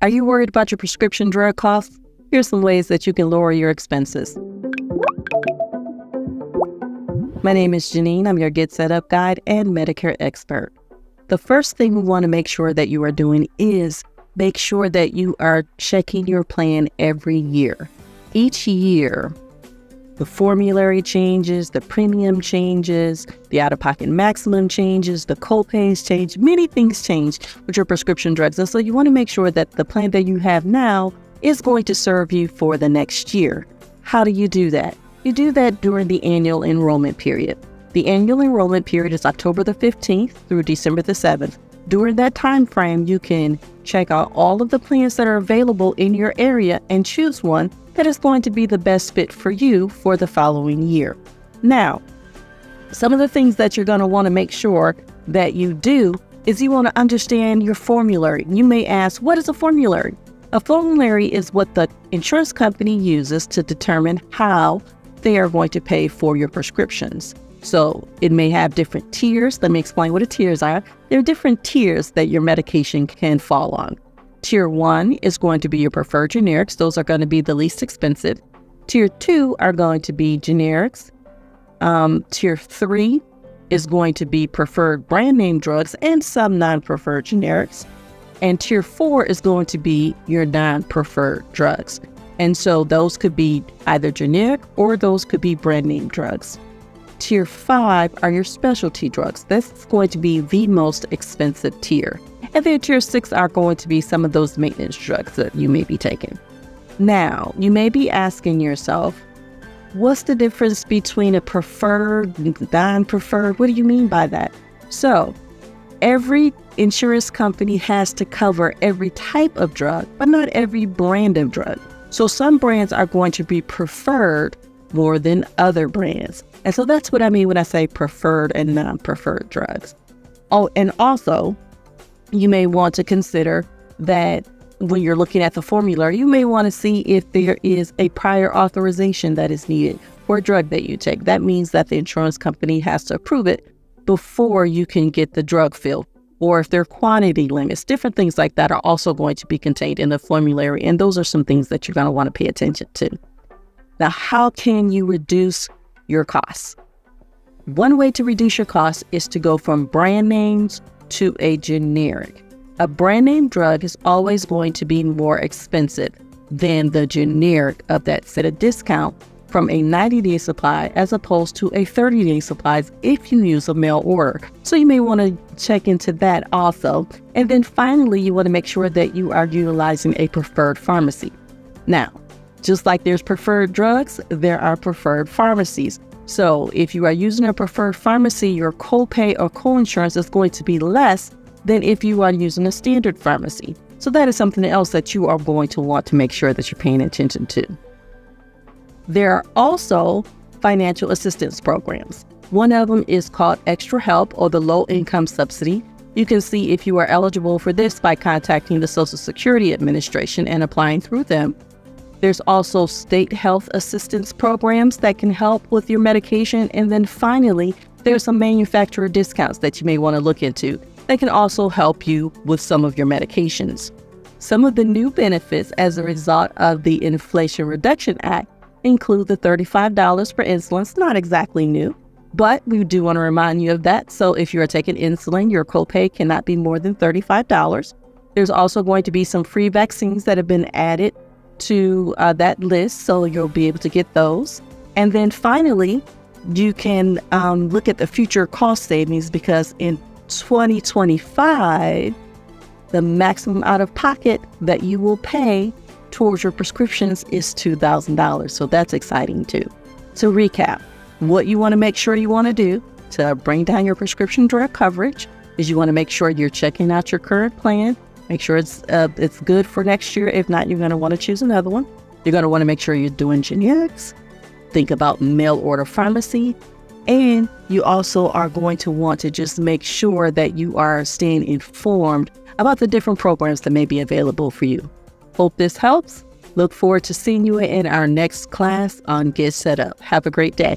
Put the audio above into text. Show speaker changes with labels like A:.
A: Are you worried about your prescription drug costs? Here's some ways that you can lower your expenses. My name is Janine. I'm your Get Set Up Guide and Medicare expert. The first thing we want to make sure that you are doing is make sure that you are checking your plan every year. Each year, the formulary changes, the premium changes, the out-of-pocket maximum changes, the co-pays change, many things change with your prescription drugs. And so you want to make sure that the plan that you have now is going to serve you for the next year. How do you do that? You do that during the annual enrollment period. The annual enrollment period is October the 15th through December the 7th. During that time frame, you can check out all of the plans that are available in your area and choose one that is going to be the best fit for you for the following year. Now, some of the things that you're going to want to make sure that you do is you want to understand your formulary. You may ask, what is a formulary? A formulary is what the insurance company uses to determine how they are going to pay for your prescriptions. So it may have different tiers. Let me explain what the tiers are. There are different tiers that your medication can fall on. Tier 1 is going to be your preferred generics. Those are going to be the least expensive. Tier 2 are going to be generics. Tier 3 is going to be preferred brand name drugs and some non-preferred generics. And Tier 4 is going to be your non-preferred drugs. And so those could be either generic or those could be brand name drugs. Tier 5 are your specialty drugs. That's going to be the most expensive tier. And then Tier 6 are going to be some of those maintenance drugs that you may be taking. Now, you may be asking yourself, what's the difference between a preferred and non-preferred? What do you mean by that? So, every insurance company has to cover every type of drug, but not every brand of drug. So some brands are going to be preferred more than other brands. And so that's what I mean when I say preferred and non-preferred drugs. Oh, and also, you may want to consider that when you're looking at the formula, you may want to see if there is a prior authorization that is needed for a drug that you take. That means that the insurance company has to approve it before you can get the drug filled. Or if there are quantity limits, different things like that are also going to be contained in the formulary. And those are some things that you're going to want to pay attention to. Now, how can you reduce your costs? One way to reduce your costs is to go from brand names to a generic. A brand name drug is always going to be more expensive than the generic of that set of discount from a 90-day supply as opposed to a 30-day supply if you use a mail order. So you may want to check into that also. And then finally, you want to make sure that you are utilizing a preferred pharmacy. Now, just like there's preferred drugs, there are preferred pharmacies. So if you are using a preferred pharmacy, your copay or coinsurance is going to be less than if you are using a standard pharmacy. So that is something else that you are going to want to make sure that you're paying attention to. There are also financial assistance programs. One of them is called Extra Help or the Low Income Subsidy. You can see if you are eligible for this by contacting the Social Security Administration and applying through them. There's also state health assistance programs that can help with your medication. And then finally, there's some manufacturer discounts that you may want to look into that can also help you with some of your medications. Some of the new benefits as a result of the Inflation Reduction Act include the $35 for insulin. It's not exactly new, but we do want to remind you of that. So if you're taking insulin, your copay cannot be more than $35. There's also going to be some free vaccines that have been added to that list, so you'll be able to get those. And then finally, you can look at the future cost savings because in 2025, the maximum out-of-pocket that you will pay towards your prescriptions is $2,000. So that's exciting too. To recap, what you want to make sure you want to do to bring down your prescription drug coverage is you want to make sure you're checking out your current plan. Make sure it's good for next year. If not, you're going to want to choose another one. You're going to want to make sure you're doing generics. Think about mail order pharmacy. And you also are going to want to just make sure that you are staying informed about the different programs that may be available for you. Hope this helps. Look forward to seeing you in our next class on Get Set Up. Have a great day.